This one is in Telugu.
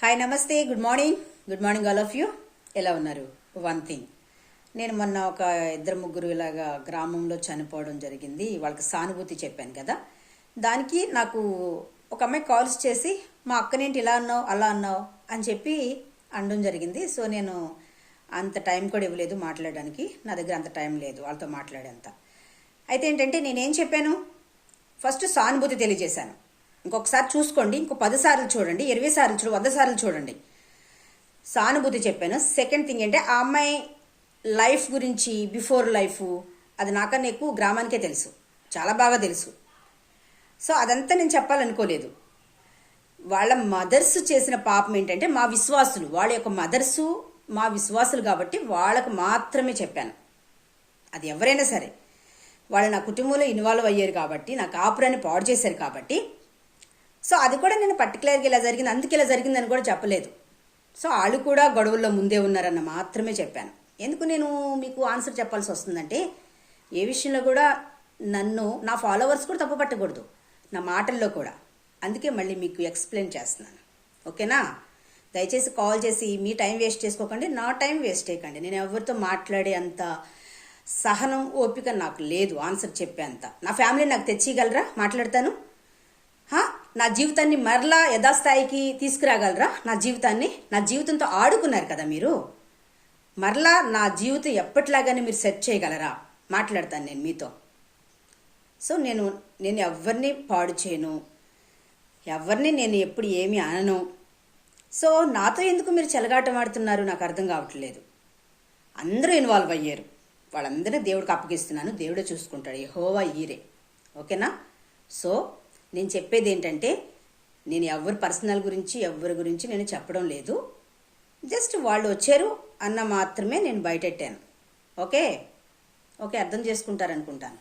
హాయ్ నమస్తే good morning all of you. ఎలా ఉన్నారు? వన్ థింగ్, నేను మొన్న ఒక ఇద్దరు ముగ్గురు ఇలాగా గ్రామంలో చనిపోవడం జరిగింది. వాళ్ళకి సానుభూతి చెప్పాను కదా. దానికి నాకు ఒక అమ్మాయి కాల్స్ చేసి మా అక్కనేంటి ఇలా అన్నావు అలా అన్నావు అని చెప్పి అనడం జరిగింది. సో నేను అంత టైం కూడా ఇవ్వలేదు మాట్లాడడానికి. నా దగ్గర అంత టైం లేదు వాళ్ళతో మాట్లాడేంత. అయితే ఏంటంటే నేనేం చెప్పాను, ఫస్ట్ సానుభూతి తెలియజేశాను. ఇంకొకసారి చూసుకోండి, ఇంకో 10 సార్లు చూడండి, 20 సార్లు చూడండి, 100 సార్లు చూడండి. సానుభూతి చెప్పాను. సెకండ్ థింగ్ అంటే ఆ అమ్మాయి లైఫ్ గురించి, బిఫోర్ లైఫ్, అది నాకన్నా ఎక్కువ గ్రామానికే తెలుసు, చాలా బాగా తెలుసు. సో అదంతా నేను చెప్పాలనుకోలేదు. వాళ్ళ మదర్స్ చేసిన పాపం ఏంటంటే మా విశ్వాసులు, వాళ్ళ యొక్క మదర్సు మా విశ్వాసులు కాబట్టి వాళ్ళకు మాత్రమే చెప్పాను. అది ఎవరైనా సరే వాళ్ళు నా కుటుంబంలో ఇన్వాల్వ్ అయ్యారు కాబట్టి, నా కాపురాన్ని పాడు చేశారు కాబట్టి, సో అది కూడా నేను పర్టికులర్గా ఇలా జరిగింది అందుకే ఇలా జరిగిందని కూడా చెప్పలేదు. సో వాళ్ళు కూడా గొడవల్లో ముందే ఉన్నారన్న మాత్రమే చెప్పాను. ఎందుకు నేను మీకు ఆన్సర్ చెప్పాల్సి వస్తుందంటే, ఏ విషయంలో కూడా నన్ను నా ఫాలోవర్స్ కూడా తప్పు పట్టకూడదు నా మాటల్లో కూడా. అందుకే మళ్ళీ మీకు ఎక్స్ప్లెయిన్ చేస్తున్నాను, ఓకేనా? దయచేసి కాల్ చేసి మీ టైం వేస్ట్ చేసుకోకండి, నా టైం వేస్ట్ చేయకండి. నేను ఎవరితో మాట్లాడే అంత సహనం, ఓపిక నాకు లేదు ఆన్సర్ చెప్పేంత. నా ఫ్యామిలీ నాకు తెచ్చిగలరా? మాట్లాడతాను. నా జీవితాన్ని మరలా యథాస్థాయికి తీసుకురాగలరా? నా జీవితంతో ఆడుకున్నారు కదా మీరు, మరలా నా జీవితం ఎప్పటిలాగానే మీరు సెట్ చేయగలరా? మాట్లాడతాను నేను మీతో. సో నేను ఎవరిని పాడు చేయను, ఎవరిని నేను ఎప్పుడు ఏమీ అనను. సో నాతో ఎందుకు మీరు చెలగాటం ఆడుతున్నారు నాకు అర్థం కావట్లేదు. అందరూ ఇన్వాల్వ్ అయ్యారు, వాళ్ళందరినీ దేవుడికి అప్పగిస్తున్నాను, దేవుడే చూసుకుంటాడు, యెహోవా ఈరే, ఓకేనా? సో నేను చెప్పేది ఏంటంటే, నేను ఎవరి పర్సనల్ గురించి ఎవరి గురించి నేను చెప్పడం లేదు. జస్ట్ వాళ్ళు వచ్చారు అన్న మాత్రమే నేను బయటెట్టాను. ఓకే, అర్థం చేసుకుంటారనుకుంటాను.